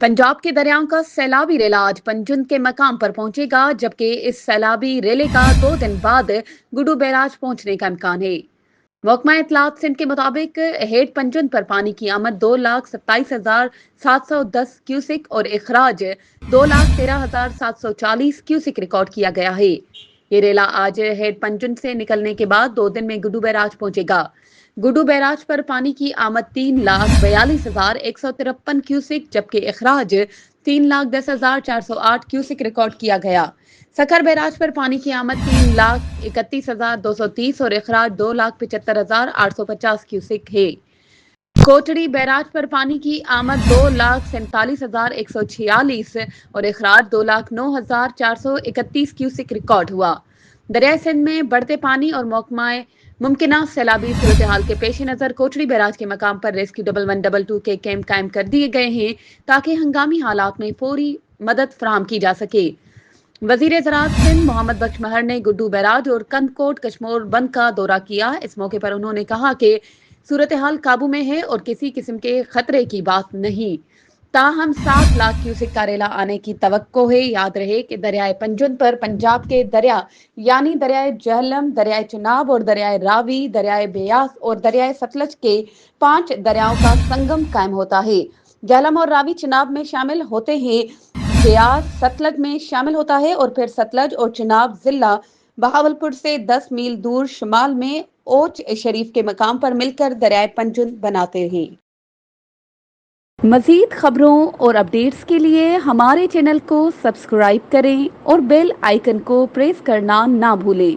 पंजाब के दरियाओं का सैलाबी रेला आज पंजुन के मकाम पर पहुंचेगा, जबकि इस सैलाबी रेले का 2 दिन बाद गुडू बैराज पहुंचने का इम्कान है। महकमा इत्तलात सिंध के मुताबिक हेड पंजुन पर पानी की आमद 2,27,710 क्यूसिक और इखराज 2,13,740 क्यूसिक रिकॉर्ड किया गया है। ये रेला आज हेड पंजुन से निकलने के बाद 2 दिन में गुडू बैराज पहुंचेगा। गुडू बैराज पर पानी की आमद 3,42,153 क्यूसिक जबकि इखराज 3,10,408 क्यूसिक रिकॉर्ड किया गया। सखर बैराज पर पानी की आमद 3,31,230 और इखराज 2,75,850 क्यूसिक है। कोटड़ी बैराज पर पानी की आमद 2,47,146 और इखराज 2,09,431 क्यूसिक रिकॉर्ड हुआ। दरियाई सिंध में बढ़ते पानी और महकमाए मुमकिना सैलाबी सूरत हाल के पेश नज़र कोटड़ी बैराज के मकाम पर रेस्क्यू 1112 के कैंप कायम कर दिए गए हैं ताकि हंगामी हालात में फौरी मदद फराहम की जा सके। वजीर ज़राअत सिंध मोहम्मद बख्श महर ने गुड्डू बैराज और कंदकोट कशमोर बंद का दौरा किया। इस मौके पर उन्होंने कहा कि सूरत हाल काबू में है और किसी किस्म के खतरे की बात नहीं। ताहम 7 लाख क्यूसिक का रेला आने की तवक्को है। याद रहे कि दरियाए पंजुन पर पंजाब के दरिया यानी दरियाए झेलम, दरियाए चिनाब और दरियाए रावी, दरियाए बेयास और दरियाए सतलज के 5 दरियाओं का संगम कायम होता है। झेलम और रावी चिनाब में शामिल होते हैं, बेयास सतलज में शामिल होता है और फिर सतलज और चिनाब जिला बहावलपुर से 10 मील दूर शुमाल में ओच शरीफ के मकाम पर मिलकर दरियाए पंजुन बनाते हैं। मज़ीद खबरों और अपडेट्स के लिए हमारे चैनल को सब्सक्राइब करें और बेल आइकन को प्रेस करना ना भूलें।